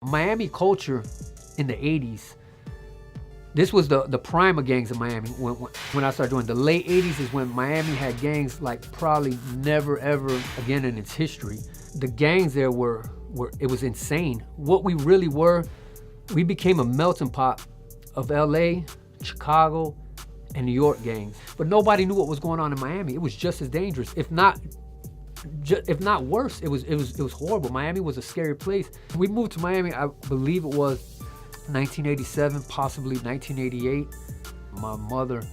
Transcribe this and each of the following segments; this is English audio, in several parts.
Miami culture in the 80s, this was the prime of gangs in Miami when I started doing. The late 80s is when Miami had gangs like probably never ever again in its history. The gangs there were it was insane. What we really were, we became a melting pot of LA, Chicago, and New York gangs. But nobody knew what was going on in Miami. It was just as dangerous, if not worse. It was horrible. Miami was a scary place. We moved to Miami, I believe it was 1987, possibly 1988. My mother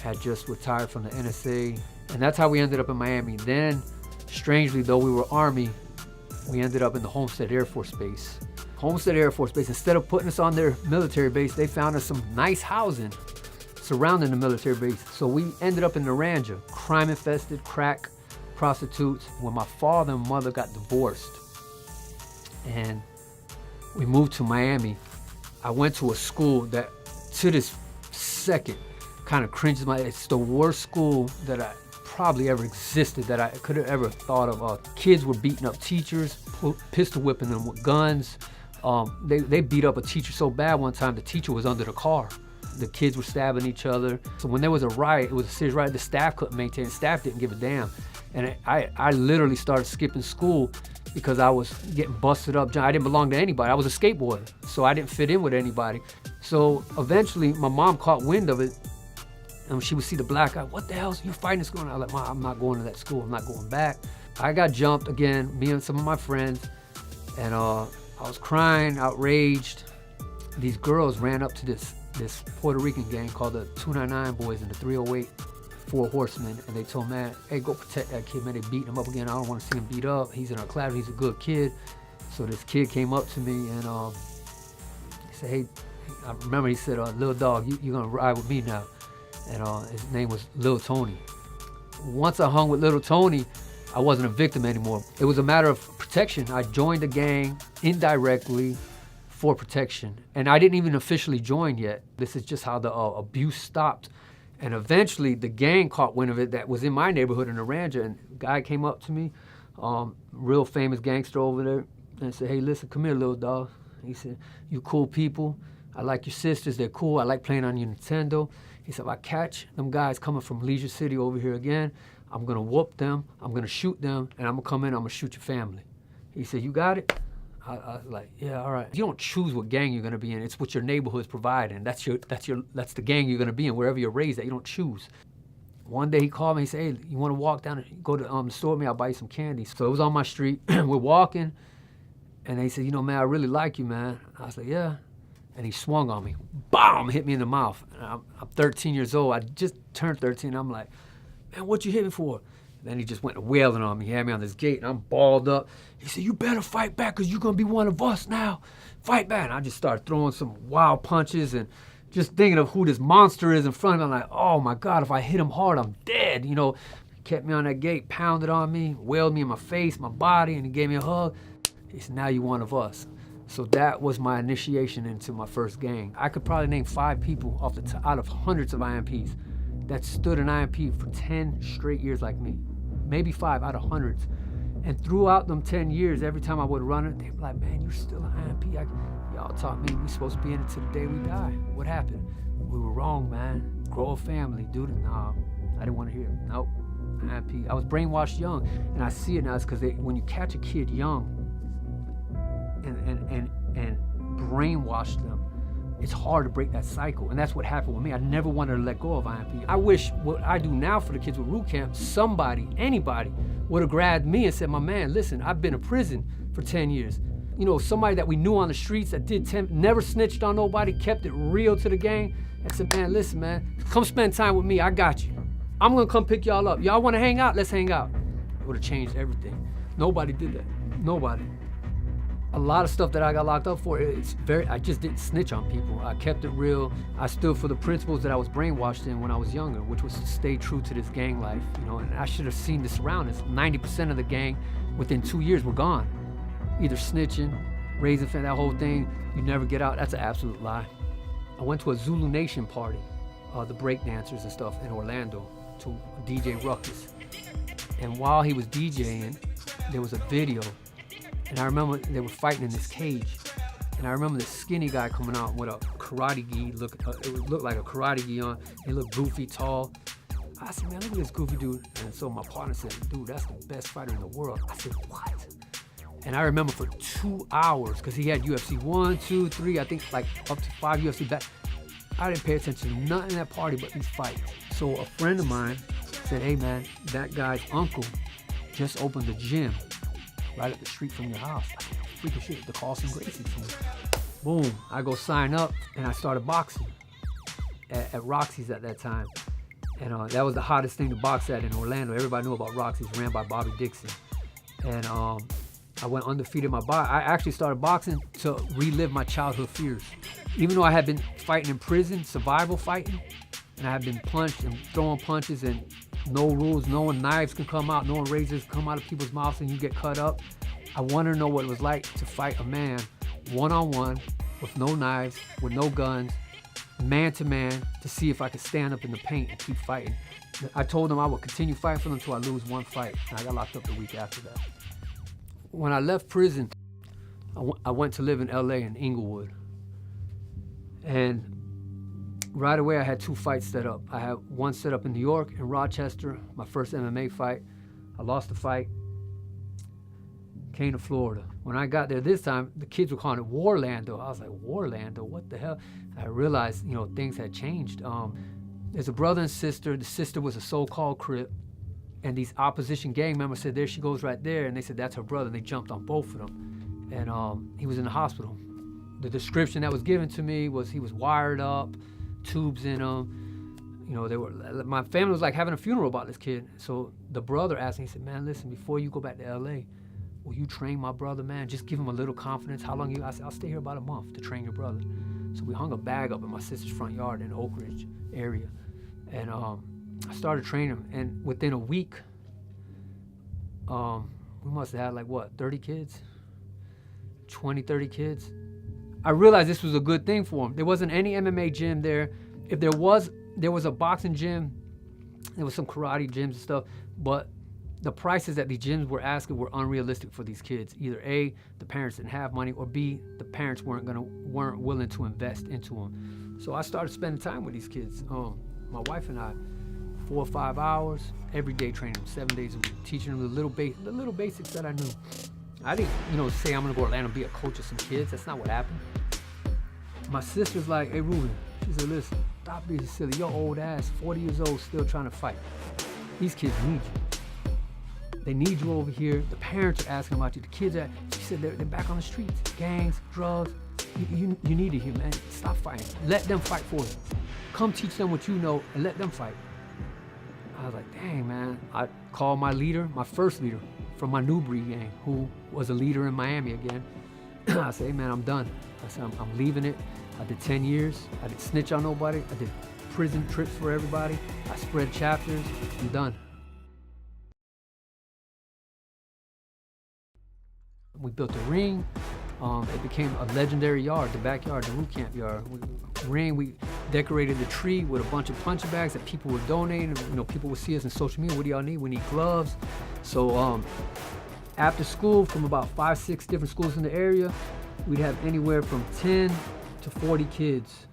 had just retired from the NSA, and that's how we ended up in Miami. Then, strangely, though we were Army, we ended up in the Homestead Air Force Base. Homestead Air Force Base, instead of putting us on their military base, they found us some nice housing surrounding the military base. So we ended up in Naranja, crime-infested, crack, prostitutes, when my father and mother got divorced. And we moved to Miami. I went to a school that, to this second, kind of cringes it's the worst school that I probably ever existed, that I could have ever thought of. Kids were beating up teachers, pistol whipping them with guns. They beat up a teacher so bad one time, the teacher was under the car. The kids were stabbing each other. So when there was a riot, it was a serious riot, the staff couldn't maintain it. Staff didn't give a damn. And I literally started skipping school because I was getting busted up. I didn't belong to anybody. I was a skateboarder, so I didn't fit in with anybody. So eventually, my mom caught wind of it, and she would see the black guy. What the hell? You fighting this school? And I was like, Mom, I'm not going to that school. I'm not going back. I got jumped again, me and some of my friends, and I was crying, outraged. These girls ran up to this Puerto Rican gang called the 299 Boys and the 308 Four Horsemen, and they told man, hey, go protect that kid, man. They beating him up again. I don't want to see him beat up. He's in our class. He's a good kid. So this kid came up to me and he said, hey, I remember he said, little dog, you're gonna ride with me now. And his name was Lil Tony. Once I hung with Little Tony, I wasn't a victim anymore. It was a matter of protection. I joined the gang indirectly for protection. And I didn't even officially join yet. This is just how the abuse stopped. And eventually the gang caught wind of it that was in my neighborhood in Naranja, and a guy came up to me, real famous gangster over there, and said, hey, listen, come here, little dog. He said, you cool people. I like your sisters, they're cool. I like playing on your Nintendo. He said, if I catch them guys coming from Leisure City over here again, I'm gonna whoop them, I'm gonna shoot them, and I'm gonna come in, I'm gonna shoot your family. He said, you got it? I was like, yeah, all right. You don't choose what gang you're gonna be in. It's what your neighborhood's providing. That's the gang you're gonna be in, wherever you're raised at. You don't choose. One day he called me, he said, hey, you wanna walk down and go to the store with me? I'll buy you some candy. So it was on my street, we're walking, and they said, you know, man, I really like you, man. I was like, yeah. And he swung on me, BOM, hit me in the mouth. And I'm 13 years old, I just turned 13. I'm like, man, what you hit me for? Then he just went wailing on me. He had me on this gate, and I'm balled up. He said, you better fight back, because you're going to be one of us now. Fight back. And I just started throwing some wild punches and just thinking of who this monster is in front of me. I'm like, oh, my God, if I hit him hard, I'm dead. You know, he kept me on that gate, pounded on me, wailed me in my face, my body, and he gave me a hug. He said, now you're one of us. So that was my initiation into my first gang. I could probably name 5 people out of hundreds of IMPs that stood in IMP for 10 straight years like me. Maybe 5 out of hundreds. And throughout them 10 years, every time I would run it, they'd be like, man, you're still an IMP. Y'all taught me we're supposed to be in it till the day we die. What happened? We were wrong, man. Grow a family, dude. Nah, I didn't want to hear it. Nope, IMP. I was brainwashed young, and I see it now. It's because when you catch a kid young and brainwash them, it's hard to break that cycle, and that's what happened with me. I never wanted to let go of IMP. I wish what I do now for the kids with root camp, somebody, anybody, would have grabbed me and said, my man, listen, I've been in prison for 10 years. You know, somebody that we knew on the streets that did 10, never snitched on nobody, kept it real to the gang, and said, man, listen, man, come spend time with me, I got you. I'm gonna come pick y'all up. Y'all wanna hang out? Let's hang out. It would have changed everything. Nobody did that, nobody. A lot of stuff that I got locked up for, I just didn't snitch on people. I kept it real. I stood for the principles that I was brainwashed in when I was younger, which was to stay true to this gang life, you know, and I should have seen the surroundings. 90% of the gang, within 2 years, were gone. Either snitching, raising, that whole thing, you never get out, that's an absolute lie. I went to a Zulu Nation party, the breakdancers and stuff in Orlando, to DJ Ruckus. And while he was DJing, there was a video. And I remember they were fighting in this cage. And I remember this skinny guy coming out with a karate gi, it looked like a karate gi on. He looked goofy, tall. I said, man, look at this goofy dude. And so my partner said, dude, that's the best fighter in the world. I said, what? And I remember for 2 hours, because he had UFC 1, 2, 3, I think like up to 5 UFC back. I didn't pay attention to nothing at that party but these fights. So a friend of mine said, hey man, that guy's uncle just opened a gym right up the street from your house. I said, freaking shit, the Carlson Gracie team. Boom, I go sign up and I started boxing at Roxy's at that time. And that was the hottest thing to box at in Orlando. Everybody knew about Roxy's, ran by Bobby Dixon. And I went undefeated in my box. I actually started boxing to relive my childhood fears. Even though I had been fighting in prison, survival fighting, and I had been punched and throwing punches and no rules, knowing knives can come out, knowing razors come out of people's mouths and you get cut up. I wanted to know what it was like to fight a man one-on-one with no knives, with no guns, man-to-man, to see if I could stand up in the paint and keep fighting. I told them I would continue fighting for them until I lose one fight, and I got locked up the week after that. When I left prison, I went to live in LA in Inglewood. And right away I had 2 fights set up. I had one set up in New York, in Rochester, my first MMA fight. I lost the fight, came to Florida. When I got there this time, the kids were calling it Warlando. I was like, Warlando, what the hell? I realized, things had changed. There's a brother and sister. The sister was a so-called Crip. And these opposition gang members said, there she goes right there. And they said, that's her brother. And they jumped on both of them. And he was in the hospital. The description that was given to me was he was wired up, tubes in him. My family was like having a funeral about this kid. So the brother asked me, he said, man, listen, before you go back to LA, will you train my brother, man? Just give him a little confidence. How long I said, I'll stay here about a month to train your brother. So we hung a bag up in my sister's front yard in Oak Ridge area. And I started training him. And within a week, we must have had 30 kids? 20, 30 kids. I realized this was a good thing for him. There wasn't any MMA gym there. If there was a boxing gym. There was some karate gyms and stuff, but the prices that these gyms were asking were unrealistic for these kids. Either A, the parents didn't have money, or B, the parents weren't willing to invest into them. So I started spending time with these kids. My wife and I, 4 or 5 hours every day, training them 7 days a week, teaching them the little basics that I knew. I didn't, say I'm gonna go to Orlando and be a coach of some kids. That's not what happened. My sister's like, hey, Ruben, she said, listen, stop being silly. Your old ass, 40 years old, still trying to fight. These kids need you. They need you over here. The parents are asking about you. The kids she said, they're back on the streets. Gangs, drugs. You need it here, man. Stop fighting. Let them fight for you. Come teach them what you know and let them fight. I was like, dang, man. I called my leader, my first leader from my Newbury gang, who was a leader in Miami again. I said, hey, man, I'm done. I said, I'm leaving it. I did 10 years. I didn't snitch on nobody. I did prison trips for everybody. I spread chapters. I'm done. We built a ring. It became a legendary yard, the backyard, the root camp yard. We decorated the tree with a bunch of punching bags that people were donating. People would see us in social media. What do y'all need? We need gloves. So after school, from about 5, 6 different schools in the area, we'd have anywhere from 10 to 40 kids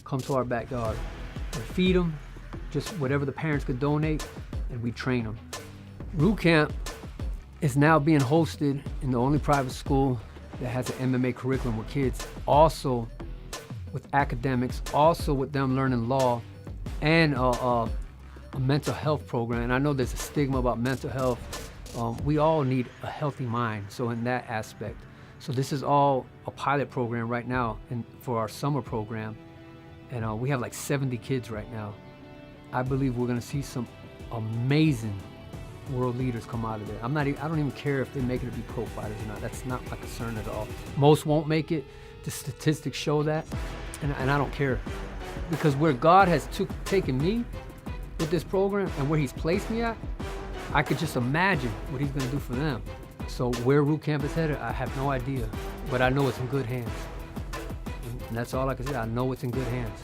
come to our backyard. We'd feed them, just whatever the parents could donate, and we'd train them. Root camp is now being hosted in the only private school that has an MMA curriculum with kids, also with academics, also with them learning law, and a mental health program. And I know there's a stigma about mental health. We all need a healthy mind, so in that aspect. So this is all a pilot program right now for our summer program. And we have like 70 kids right now. I believe we're gonna see some amazing world leaders come out of there. I don't even care if they make it to be pro fighters or not. That's not my concern at all. Most won't make it. The statistics show that. And I don't care. Because where God has taken me with this program and where he's placed me at, I could just imagine what he's gonna do for them. So where Root Camp is headed, I have no idea. But I know it's in good hands. And that's all I can say. I know it's in good hands.